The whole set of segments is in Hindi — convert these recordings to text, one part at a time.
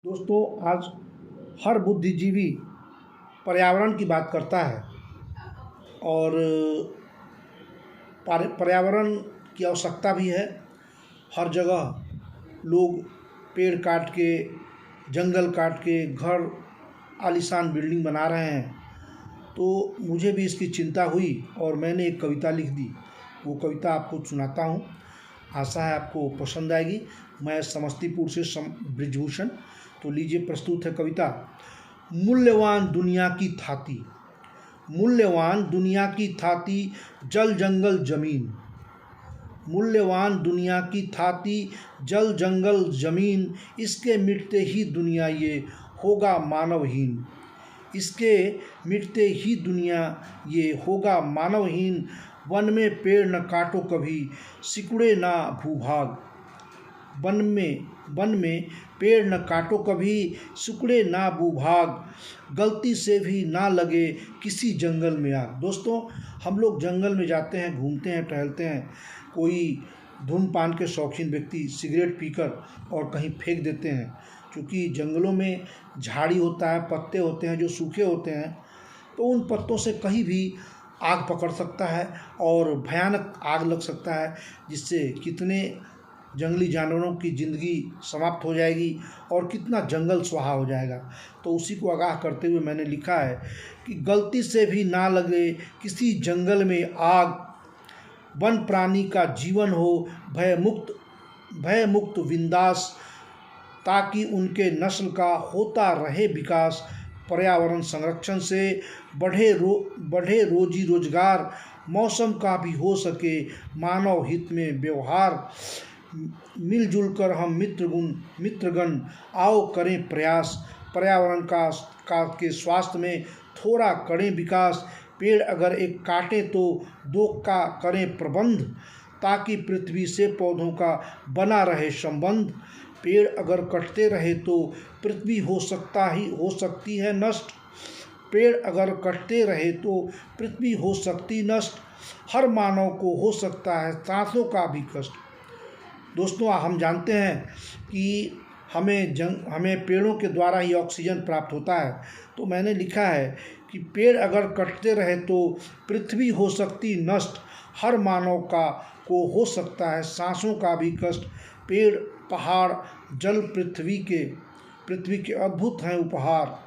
दोस्तों, आज हर बुद्धिजीवी पर्यावरण की बात करता है और पर्यावरण की आवश्यकता भी है। हर जगह लोग पेड़ काट के, जंगल काट के घर, आलीशान बिल्डिंग बना रहे हैं। तो मुझे भी इसकी चिंता हुई और मैंने एक कविता लिख दी। वो कविता आपको सुनाता हूँ, आशा है आपको पसंद आएगी। मैं समस्तीपुर से ब्रिजभूषण। तो लीजिए, प्रस्तुत है कविता। मूल्यवान दुनिया की थाती, मूल्यवान दुनिया की थाती, जल जंगल जमीन। मूल्यवान दुनिया की थाती, जल जंगल जमीन। इसके मिटते ही दुनिया ये होगा मानवहीन। इसके मिटते ही दुनिया ये होगा मानवहीन। वन में पेड़ न काटो कभी, सिकुड़े ना भूभाग। वन में पेड़ न काटो कभी, सिकुड़े ना भूभाग। गलती से भी ना लगे किसी जंगल में आग। दोस्तों, हम लोग जंगल में जाते हैं, घूमते हैं, टहलते हैं। कोई धूम्रपान के शौकीन व्यक्ति सिगरेट पीकर और कहीं फेंक देते हैं। क्योंकि जंगलों में झाड़ी होता है, पत्ते होते हैं जो सूखे होते हैं, तो उन पत्तों से कहीं भी आग पकड़ सकता है और भयानक आग लग सकता है, जिससे कितने जंगली जानवरों की ज़िंदगी समाप्त हो जाएगी और कितना जंगल स्वाहा हो जाएगा। तो उसी को आगाह करते हुए मैंने लिखा है कि गलती से भी ना लगे किसी जंगल में आग। वन प्राणी का जीवन हो भय मुक्त विंदास, ताकि उनके नस्ल का होता रहे विकास। पर्यावरण संरक्षण से बढ़े रोजी रोजगार, मौसम का भी हो सके मानव हित में व्यवहार। मिलजुल कर हम मित्रगण आओ करें प्रयास, पर्यावरण का के स्वास्थ्य में थोड़ा करें विकास। पेड़ अगर एक काटें तो दो का करें प्रबंध, ताकि पृथ्वी से पौधों का बना रहे संबंध। पेड़ अगर कटते रहे तो पृथ्वी हो सकती है नष्ट। पेड़ अगर कटते रहे तो पृथ्वी हो सकती नष्ट। हर मानव को हो सकता है सांसों का भी कष्ट। दोस्तों, हम जानते हैं कि हमें पेड़ों के द्वारा ही ऑक्सीजन प्राप्त होता है। तो मैंने लिखा है कि पेड़ अगर कटते रहे तो पृथ्वी हो सकती नष्ट। हर मानव को हो सकता है सांसों का भी कष्ट। पेड़ पहाड़ जल पृथ्वी के अद्भुत हैं उपहार।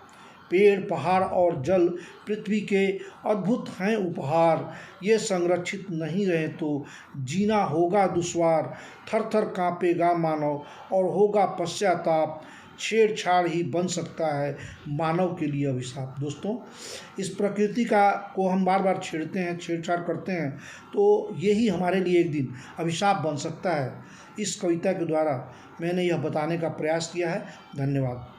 पेड़ पहाड़ और जल पृथ्वी के अद्भुत हैं उपहार। ये संरक्षित नहीं रहे तो जीना होगा दुश्वार। थर थर कांपेगा मानव और होगा पश्चाताप। छेड़छाड़ ही बन सकता है मानव के लिए अभिशाप। दोस्तों, इस प्रकृति को हम बार बार छेड़छाड़ करते हैं, तो यही हमारे लिए एक दिन अभिशाप बन सकता है। इस कविता के द्वारा मैंने यह बताने का प्रयास किया है। धन्यवाद।